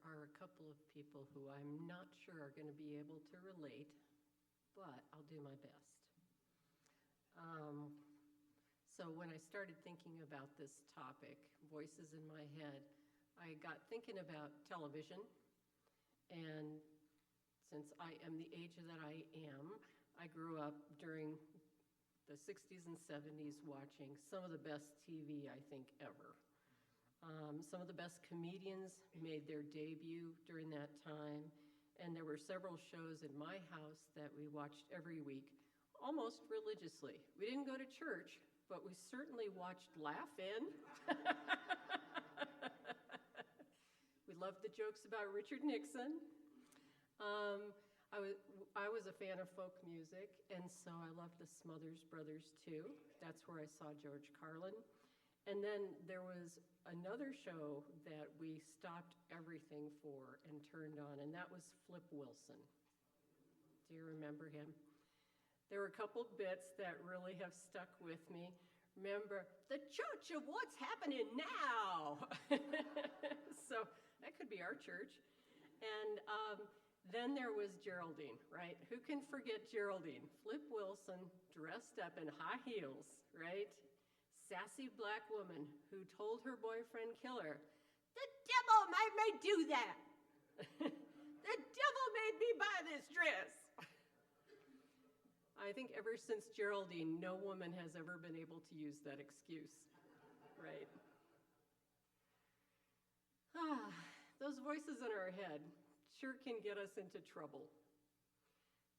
are a couple of people who I'm not sure are going to be able to relate, but I'll do my best. So when I started thinking about this topic, voices in my head, I got thinking about television, and since I am the age that I am, I grew up during the 60s and 70s watching some of the best TV, I think, ever. Some of the best comedians made their debut during that time, and there were several shows in my house that we watched every week, almost religiously. We didn't go to church, but we certainly watched Laugh-In. We loved the jokes about Richard Nixon. I was a fan of folk music, and so I loved the Smothers Brothers too. That's where I saw George Carlin. And then there was another show that we stopped everything for and turned on, and that was Flip Wilson. Do you remember him? There were a couple bits that really have stuck with me. Remember, the church of what's happening now. So that could be our church. And then there was Geraldine, right? Who can forget Geraldine? Flip Wilson, dressed up in high heels, right? Sassy black woman who told her boyfriend killer, "The devil made me do that. The devil made me buy this dress." I think ever since Geraldine, no woman has ever been able to use that excuse, right? Those voices in our head sure can get us into trouble,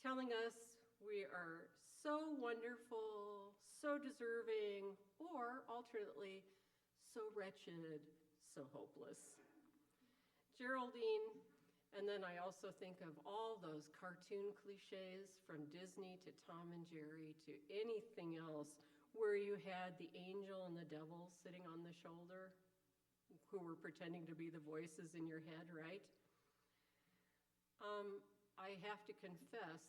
telling us we are so wonderful, so deserving, or alternately, so wretched, so hopeless. Geraldine. And then I also think of all those cartoon cliches from Disney to Tom and Jerry to anything else where you had the angel and the devil sitting on the shoulder who were pretending to be the voices in your head, right? I have to confess,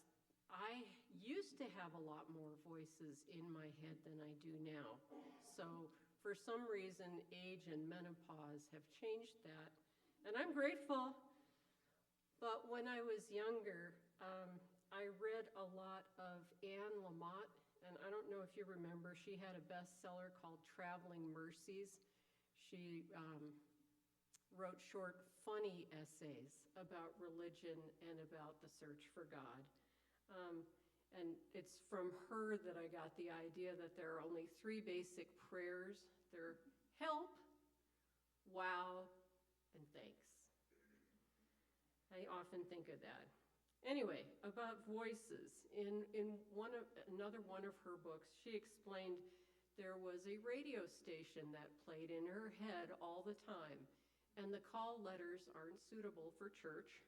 I used to have a lot more voices in my head than I do now. So for some reason, age and menopause have changed that, and I'm grateful. But when I was younger, I read a lot of Anne Lamott, and I don't know if you remember, she had a bestseller called Traveling Mercies. She wrote short, funny essays about religion and about the search for God. And it's from her that I got the idea that there are only 3 basic prayers. They're help, wow, and thanks. I often think of that. Anyway, about voices. In another one of her books, she explained there was a radio station that played in her head all the time, and the call letters aren't suitable for church,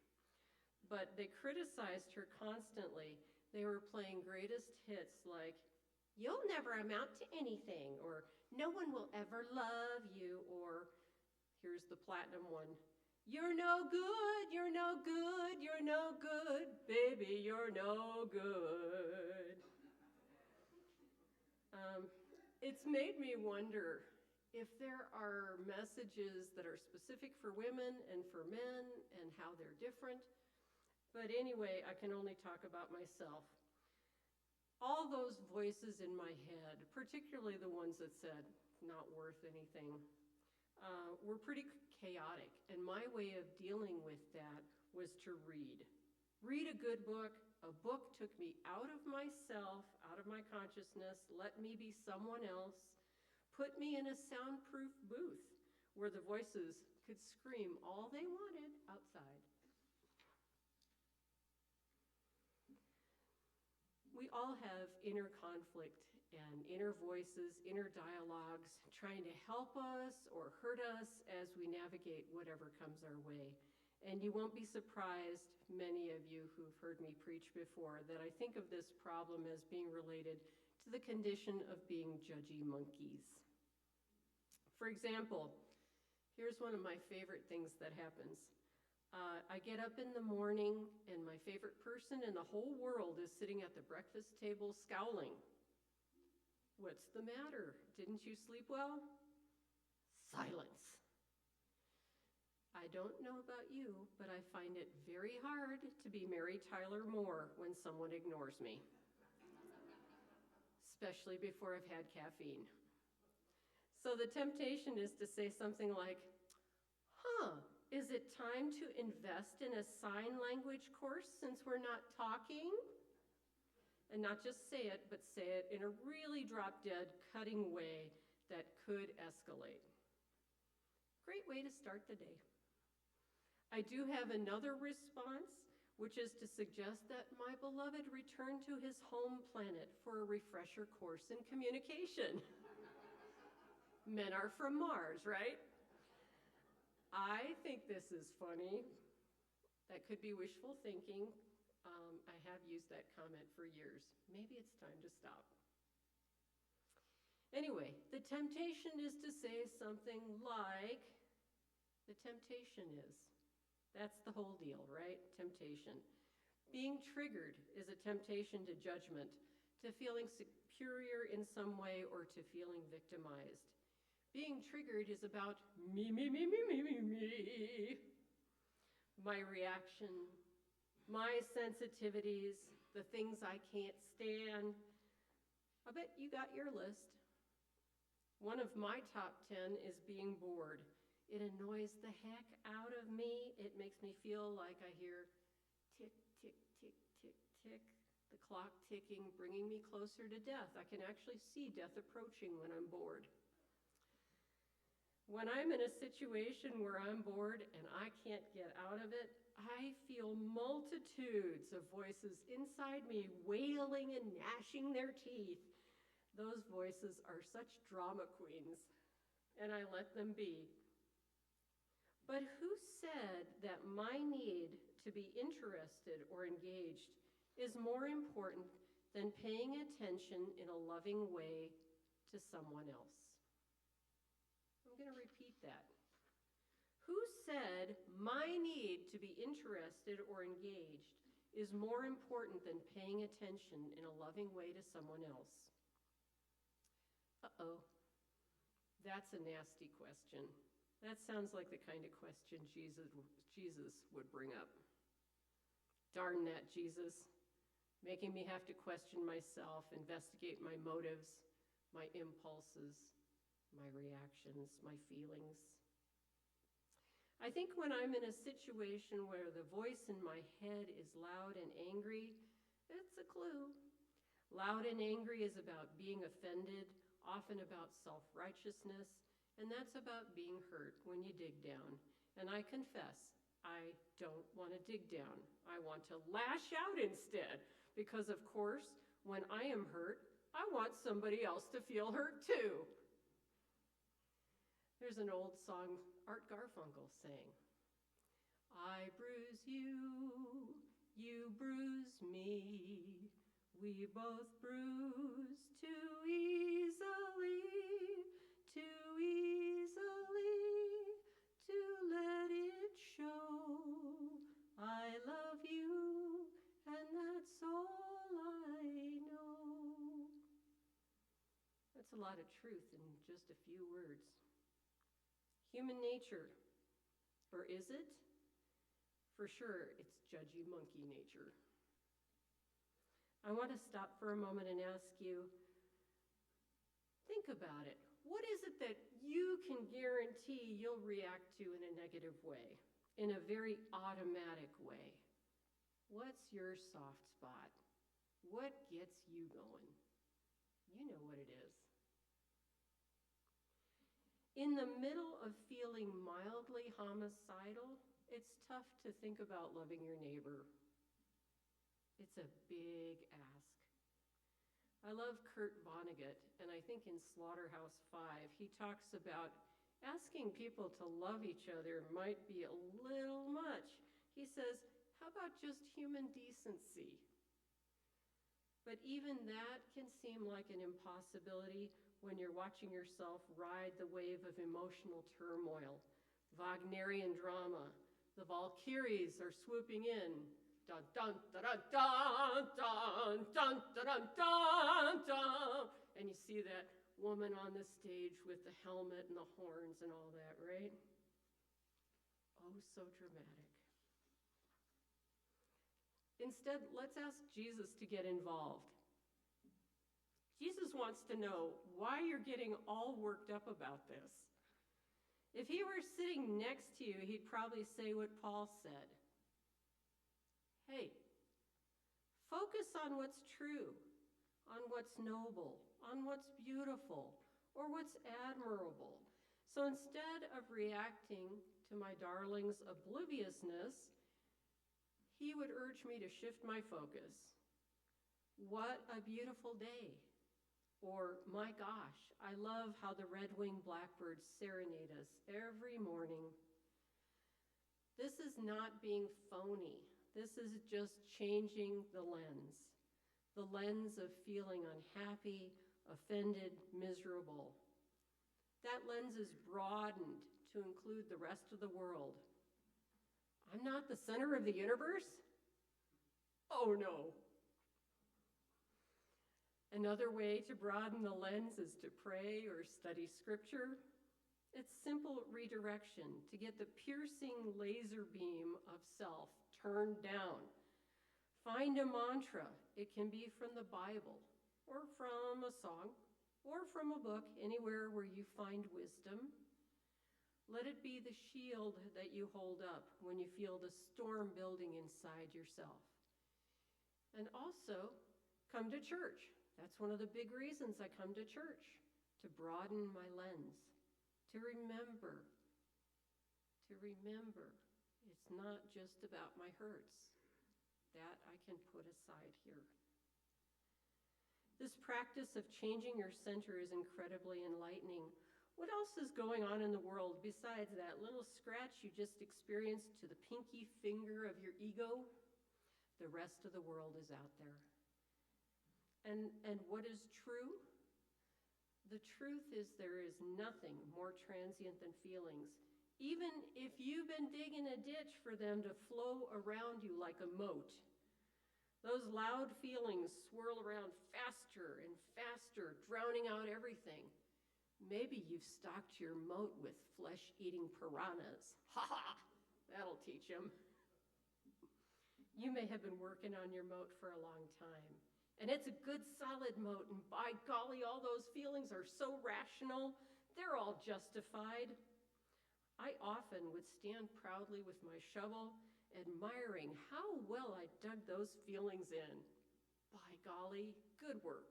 but they criticized her constantly. They were playing greatest hits like, "You'll never amount to anything," or "No one will ever love you," or here's the platinum one, "You're no good, you're no good, you're no good, baby, you're no good." It's made me wonder if there are messages that are specific for women and for men and how they're different. But anyway, I can only talk about myself. All those voices in my head, particularly the ones that said, "Not worth anything," were pretty chaotic, and my way of dealing with that was to read. Read a good book. A book took me out of myself, out of my consciousness, let me be someone else, put me in a soundproof booth where the voices could scream all they wanted outside. We all have inner conflict and inner voices, inner dialogues, trying to help us or hurt us as we navigate whatever comes our way. And you won't be surprised, many of you who've heard me preach before, that I think of this problem as being related to the condition of being judgy monkeys. For example, here's one of my favorite things that happens. I get up in the morning and my favorite person in the whole world is sitting at the breakfast table scowling. "What's the matter? Didn't you sleep well?" Silence. I I don't know about you, but I find it very hard to be Mary Tyler Moore when someone ignores me, especially before I've had caffeine. So the temptation is to say something like, is it time to invest in a sign language course since we're not talking? And not just say it, but say it in a really drop-dead, cutting way that could escalate. Great way to start the day. I do have another response, which is to suggest that my beloved return to his home planet for a refresher course in communication. Men are from Mars, right? I think this is funny. That could be wishful thinking. I have used that comment for years. Maybe it's time to stop. Anyway, the temptation is to say something like, the temptation is. That's the whole deal, right? Temptation. Being triggered is a temptation to judgment, to feeling superior in some way, or to feeling victimized. Being triggered is about me. My reaction, my sensitivities, the things I can't stand. I bet you got your list. One of my top 10 is being bored. It annoys the heck out of me. It makes me feel like I hear tick, tick, tick, tick, tick, the clock ticking, bringing me closer to death. I can actually see death approaching when I'm bored. When I'm in a situation where I'm bored and I can't get out of it, I feel multitudes of voices inside me wailing and gnashing their teeth. Those voices are such drama queens, and I let them be. But who said that my need to be interested or engaged is more important than paying attention in a loving way to someone else? I'm going to repeat that. Who said my need to be interested or engaged is more important than paying attention in a loving way to someone else? That's a nasty question. That sounds like the kind of question Jesus would bring up. Darn that, Jesus, making me have to question myself, investigate my motives, my impulses, my reactions, my feelings. I think when I'm in a situation where the voice in my head is loud and angry, it's a clue. Loud and angry is about being offended, often about self-righteousness, and that's about being hurt when you dig down. And I confess, I don't want to dig down. I want to lash out instead, because of course, when I am hurt, I want somebody else to feel hurt too. There's an old song Art Garfunkel sang. I bruise you, you bruise me. We both bruise too easily to let it show. I love you, and that's all I know. That's a lot of truth in just a few words. Human nature, or is it? For sure, it's judgy monkey nature. I want to stop for a moment and ask you, think about it. What is it that you can guarantee you'll react to in a negative way, in a very automatic way? What's your soft spot? What gets you going? You know what it is. In the middle of feeling mildly homicidal, it's tough to think about loving your neighbor. It's a big ask. I love Kurt Vonnegut, and I think in Slaughterhouse 5, he talks about asking people to love each other might be a little much. He says, how about just human decency? But even that can seem like an impossibility when you're watching yourself ride the wave of emotional turmoil. Wagnerian drama. The Valkyries are swooping in. Dun, dun, dun, dun, dun, dun, dun, dun, dun, dun. And you see that woman on the stage with the helmet and the horns and all that, right? Oh, so dramatic. Instead, let's ask Jesus to get involved. Jesus wants to know why you're getting all worked up about this. If he were sitting next to you, he'd probably say what Paul said. Hey, focus on what's true, on what's noble, on what's beautiful, or what's admirable. So instead of reacting to my darling's obliviousness, he would urge me to shift my focus. What a beautiful day. Or, my gosh, I love how the red-winged blackbirds serenade us every morning. This is not being phony. This is just changing the lens of feeling unhappy, offended, miserable. That lens is broadened to include the rest of the world. I'm not the center of the universe? Oh no. Another way to broaden the lens is to pray or study scripture. It's simple redirection to get the piercing laser beam of self turned down. Find a mantra. It can be from the Bible or from a song or from a book, anywhere where you find wisdom. Let it be the shield that you hold up when you feel the storm building inside yourself. And also, come to church. That's one of the big reasons I come to church, to broaden my lens, to remember. It's not just about my hurts. That I can put aside here. This practice of changing your center is incredibly enlightening. What else is going on in the world besides that little scratch you just experienced to the pinky finger of your ego? The rest of the world is out there. And what is true? The truth is there is nothing more transient than feelings, even if you've been digging a ditch for them to flow around you like a moat. Those loud feelings swirl around faster and faster, drowning out everything. Maybe you've stocked your moat with flesh-eating piranhas. Ha ha! That'll teach them. You may have been working on your moat for a long time. And it's a good solid moat, and by golly, all those feelings are so rational, they're all justified. I often would stand proudly with my shovel, admiring how well I dug those feelings in. By golly, good work.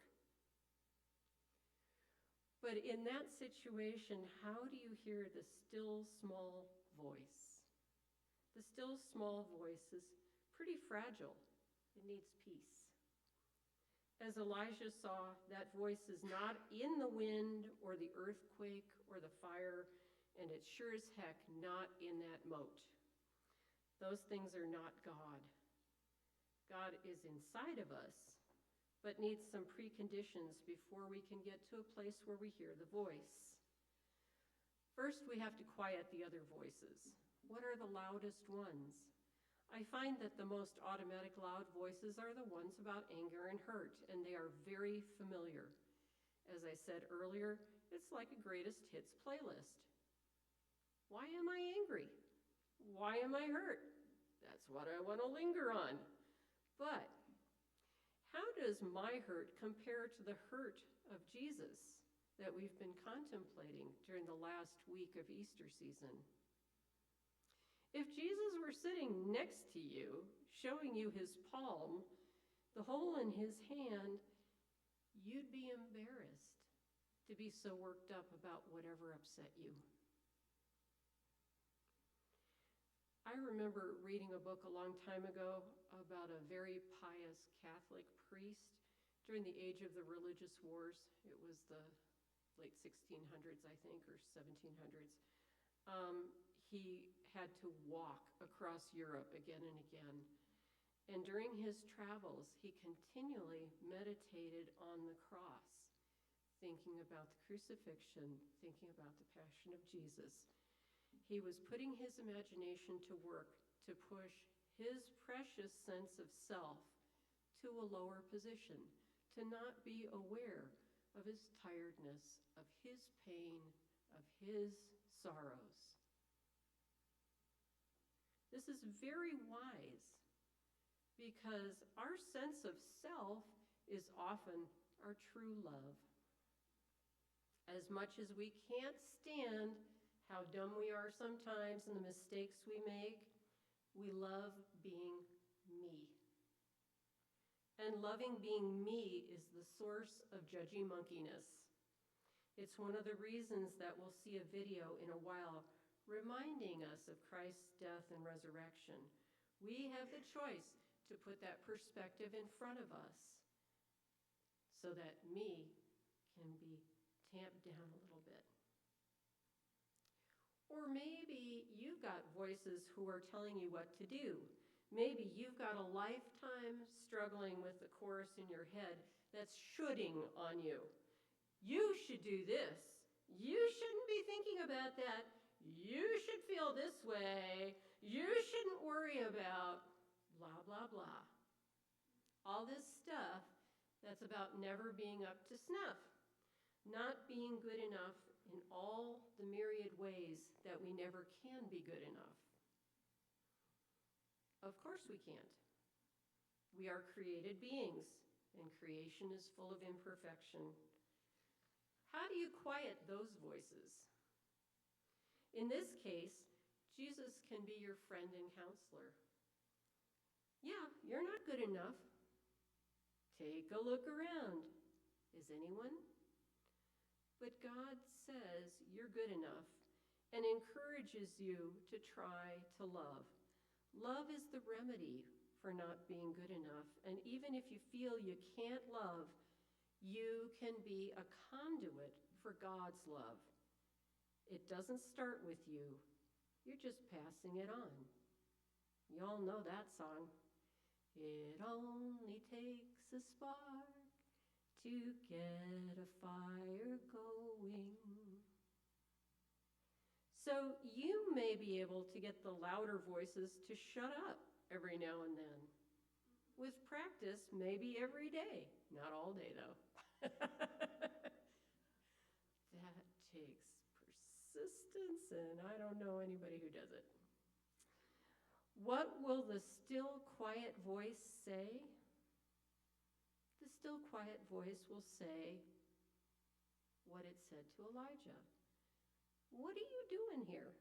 But in that situation, how do you hear the still small voice? The still small voice is pretty fragile. It needs peace. As Elijah saw, that voice is not in the wind or the earthquake or the fire, and it's sure as heck not in that moat. Those things are not God. God is inside of us, but needs some preconditions before we can get to a place where we hear the voice. First, we have to quiet the other voices. What are the loudest ones? I find that the most automatic loud voices are the ones about anger and hurt, and they are very familiar. As I said earlier, it's like a greatest hits playlist. Why am I angry? Why am I hurt? That's what I want to linger on. But how does my hurt compare to the hurt of Jesus that we've been contemplating during the last week of Easter season? If Jesus were sitting next to you, showing you his palm, the hole in his hand, you'd be embarrassed to be so worked up about whatever upset you. I remember reading a book a long time ago about a very pious Catholic priest during the age of the religious wars. It was the late 1600s, I think, or 1700s. He had to walk across Europe again and again. And during his travels, he continually meditated on the cross, thinking about the crucifixion, thinking about the passion of Jesus. He was putting his imagination to work to push his precious sense of self to a lower position, to not be aware of his tiredness, of his pain, of his sorrows. This is very wise because our sense of self is often our true love. As much as we can't stand how dumb we are sometimes and the mistakes we make, we love being me. And loving being me is the source of judgy monkeyness. It's one of the reasons that we'll see a video in a while reminding us of Christ's death and resurrection. We have the choice to put that perspective in front of us so that me can be tamped down a little bit. Or maybe you've got voices who are telling you what to do. Maybe you've got a lifetime struggling with the chorus in your head that's shoulding on you. You should do this. You shouldn't be thinking about that. You should feel this way. You shouldn't worry about blah, blah, blah. All this stuff that's about never being up to snuff, not being good enough in all the myriad ways that we never can be good enough. Of course we can't. We are created beings, and creation is full of imperfection. How do you quiet those voices? In this case, Jesus can be your friend and counselor. Yeah, you're not good enough. Take a look around. Is anyone? But God says you're good enough and encourages you to try to love. Love is the remedy for not being good enough. And even if you feel you can't love, you can be a conduit for God's love. It doesn't start with you. You're just passing it on. You all know that song. It only takes a spark to get a fire going. So you may be able to get the louder voices to shut up every now and then. With practice, maybe every day. Not all day, though. That takes persistence, and I don't know anybody who does it. What will the still, quiet voice say? The still, quiet voice will say what it said to Elijah. What are you doing here?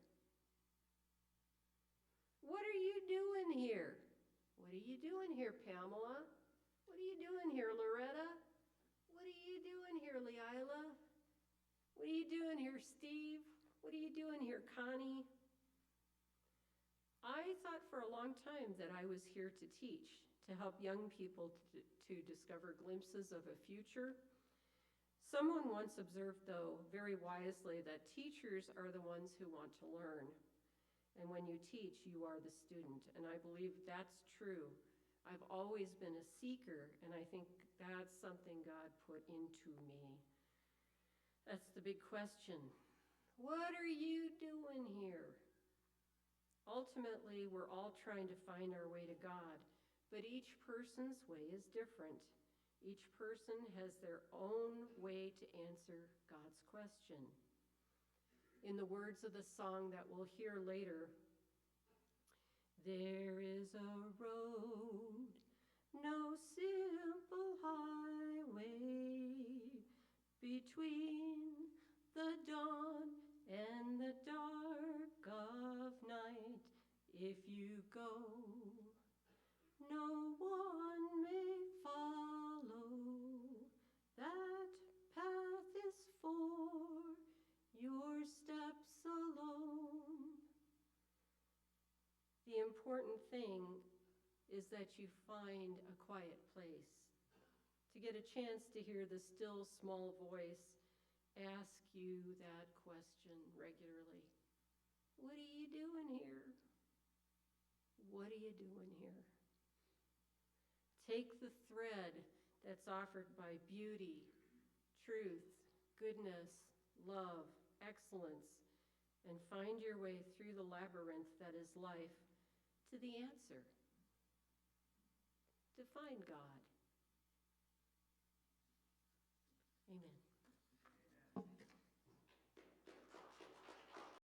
What are you doing here? What are you doing here, Pamela? What are you doing here, Loretta? What are you doing here, Leila? What are you doing here, Steve? What are you doing here, Connie? I thought for a long time that I was here to teach, to help young people to discover glimpses of a future. Someone once observed, though, very wisely, that teachers are the ones who want to learn. And when you teach, you are the student. And I believe that's true. I've always been a seeker, and I think that's something God put into me. That's the big question. What are you doing here? Ultimately, we're all trying to find our way to God, but each person's way is different. Each person has their own way to answer God's question. In the words of the song that we'll hear later, there is a road, no simple highway, between the dawn and the dark of night. If you go, no one may follow. That path is for your steps alone. The important thing is that you find a quiet place, to get a chance to hear the still small voice ask you that question regularly. What are you doing here? What are you doing here? Take the thread that's offered by beauty, truth, goodness, love, excellence, and find your way through the labyrinth that is life to the answer. To find God. Amen.